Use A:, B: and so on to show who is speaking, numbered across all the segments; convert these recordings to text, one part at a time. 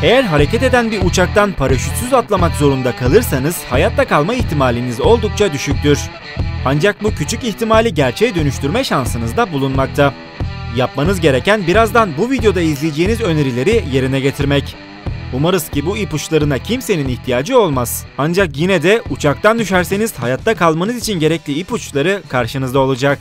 A: Eğer hareket eden bir uçaktan paraşütsüz atlamak zorunda kalırsanız hayatta kalma ihtimaliniz oldukça düşüktür. Ancak bu küçük ihtimali gerçeğe dönüştürme şansınız da bulunmakta. Yapmanız gereken birazdan bu videoda izleyeceğiniz önerileri yerine getirmek. Umarız ki bu ipuçlarına kimsenin ihtiyacı olmaz. Ancak yine de uçaktan düşerseniz hayatta kalmanız için gerekli ipuçları karşınızda olacak.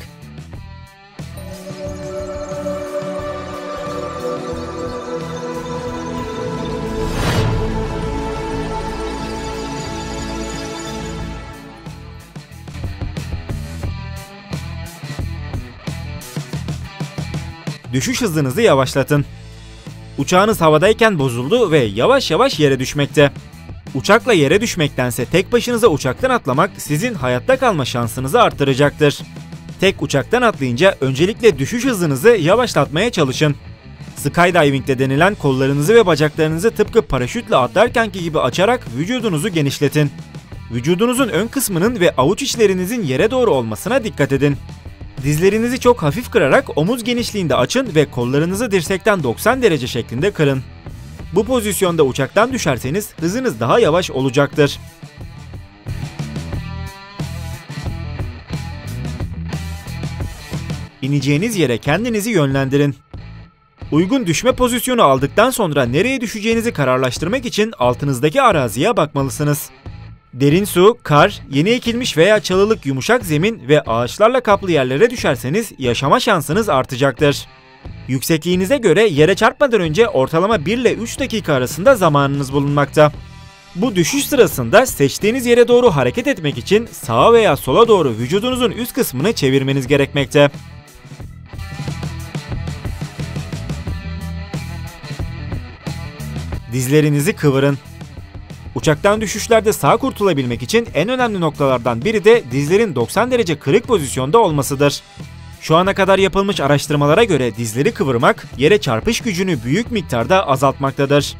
A: Düşüş hızınızı yavaşlatın. Uçağınız havadayken bozuldu ve yavaş yavaş yere düşmekte. Uçakla yere düşmektense tek başınıza uçaktan atlamak sizin hayatta kalma şansınızı arttıracaktır. Tek uçaktan atlayınca öncelikle düşüş hızınızı yavaşlatmaya çalışın. Skydiving'de denilen kollarınızı ve bacaklarınızı tıpkı paraşütle atlarkenki gibi açarak vücudunuzu genişletin. Vücudunuzun ön kısmının ve avuç içlerinizin yere doğru olmasına dikkat edin. Dizlerinizi çok hafif kırarak omuz genişliğinde açın ve kollarınızı dirsekten 90 derece şeklinde kırın. Bu pozisyonda uçaktan düşerseniz hızınız daha yavaş olacaktır. İneceğiniz yere kendinizi yönlendirin. Uygun düşme pozisyonu aldıktan sonra nereye düşeceğinizi kararlaştırmak için altınızdaki araziye bakmalısınız. Derin su, kar, yeni ekilmiş veya çalılık yumuşak zemin ve ağaçlarla kaplı yerlere düşerseniz yaşama şansınız artacaktır. Yüksekliğinize göre yere çarpmadan önce ortalama 1 ile 3 dakika arasında zamanınız bulunmakta. Bu düşüş sırasında seçtiğiniz yere doğru hareket etmek için sağa veya sola doğru vücudunuzun üst kısmını çevirmeniz gerekmekte. Dizlerinizi kıvırın. Uçaktan düşüşlerde sağ kurtulabilmek için en önemli noktalardan biri de dizlerin 90 derece kırık pozisyonda olmasıdır. Şu ana kadar yapılmış araştırmalara göre dizleri kıvırmak yere çarpış gücünü büyük miktarda azaltmaktadır.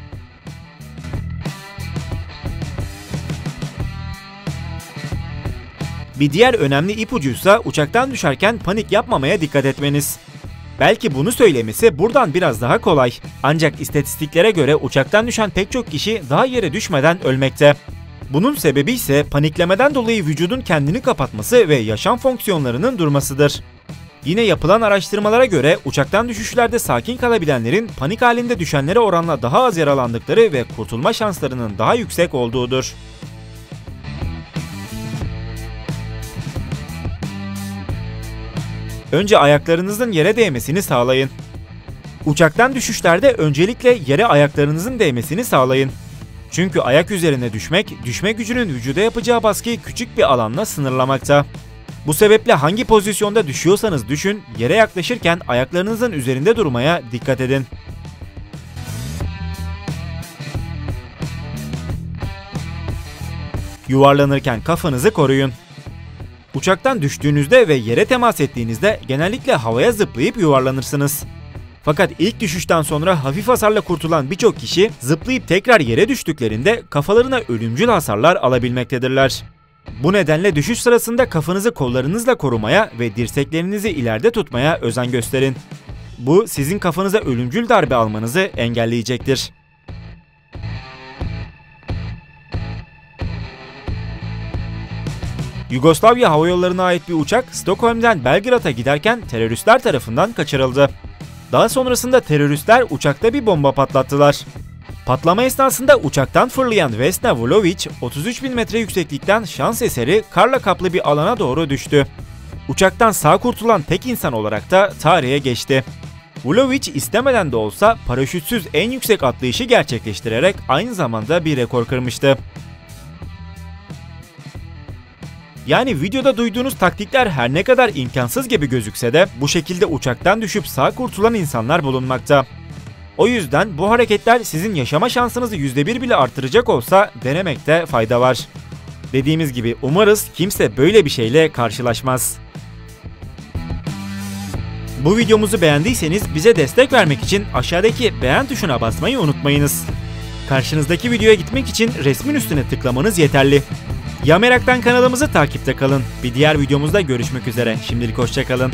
A: Bir diğer önemli ipucuysa uçaktan düşerken panik yapmamaya dikkat etmeniz. Belki bunu söylemesi buradan biraz daha kolay. Ancak istatistiklere göre uçaktan düşen pek çok kişi daha yere düşmeden ölmekte. Bunun sebebi ise paniklemeden dolayı vücudun kendini kapatması ve yaşam fonksiyonlarının durmasıdır. Yine yapılan araştırmalara göre uçaktan düşüşlerde sakin kalabilenlerin panik halinde düşenlere oranla daha az yaralandıkları ve kurtulma şanslarının daha yüksek olduğudur. Önce ayaklarınızın yere değmesini sağlayın. Uçaktan düşüşlerde öncelikle yere ayaklarınızın değmesini sağlayın. Çünkü ayak üzerine düşmek, düşme gücünün vücuda yapacağı baskıyı küçük bir alanla sınırlamakta. Bu sebeple hangi pozisyonda düşüyorsanız düşün, yere yaklaşırken ayaklarınızın üzerinde durmaya dikkat edin. Yuvarlanırken kafanızı koruyun. Uçaktan düştüğünüzde ve yere temas ettiğinizde genellikle havaya zıplayıp yuvarlanırsınız. Fakat ilk düşüşten sonra hafif hasarla kurtulan birçok kişi zıplayıp tekrar yere düştüklerinde kafalarına ölümcül hasarlar alabilmektedirler. Bu nedenle düşüş sırasında kafanızı kollarınızla korumaya ve dirseklerinizi ileride tutmaya özen gösterin. Bu sizin kafanıza ölümcül darbe almanızı engelleyecektir. Yugoslavya Hava Yolları'na ait bir uçak Stockholm'den Belgrad'a giderken teröristler tarafından kaçırıldı. Daha sonrasında teröristler uçakta bir bomba patlattılar. Patlama esnasında uçaktan fırlayan Vesna Vulović 33.000 metre yükseklikten şans eseri karla kaplı bir alana doğru düştü. Uçaktan sağ kurtulan tek insan olarak da tarihe geçti. Vulović istemeden de olsa paraşütsüz en yüksek atlayışı gerçekleştirerek aynı zamanda bir rekor kırmıştı. Yani videoda duyduğunuz taktikler her ne kadar imkansız gibi gözükse de bu şekilde uçaktan düşüp sağ kurtulan insanlar bulunmakta. O yüzden bu hareketler sizin yaşama şansınızı %1 bile artıracak olsa denemekte fayda var. Dediğimiz gibi umarız kimse böyle bir şeyle karşılaşmaz. Bu videomuzu beğendiyseniz bize destek vermek için aşağıdaki beğen tuşuna basmayı unutmayınız. Karşınızdaki videoya gitmek için resmin üstüne tıklamanız yeterli. Ya Merak'tan kanalımızı takipte kalın. Bir diğer videomuzda görüşmek üzere. Şimdilik hoşça kalın.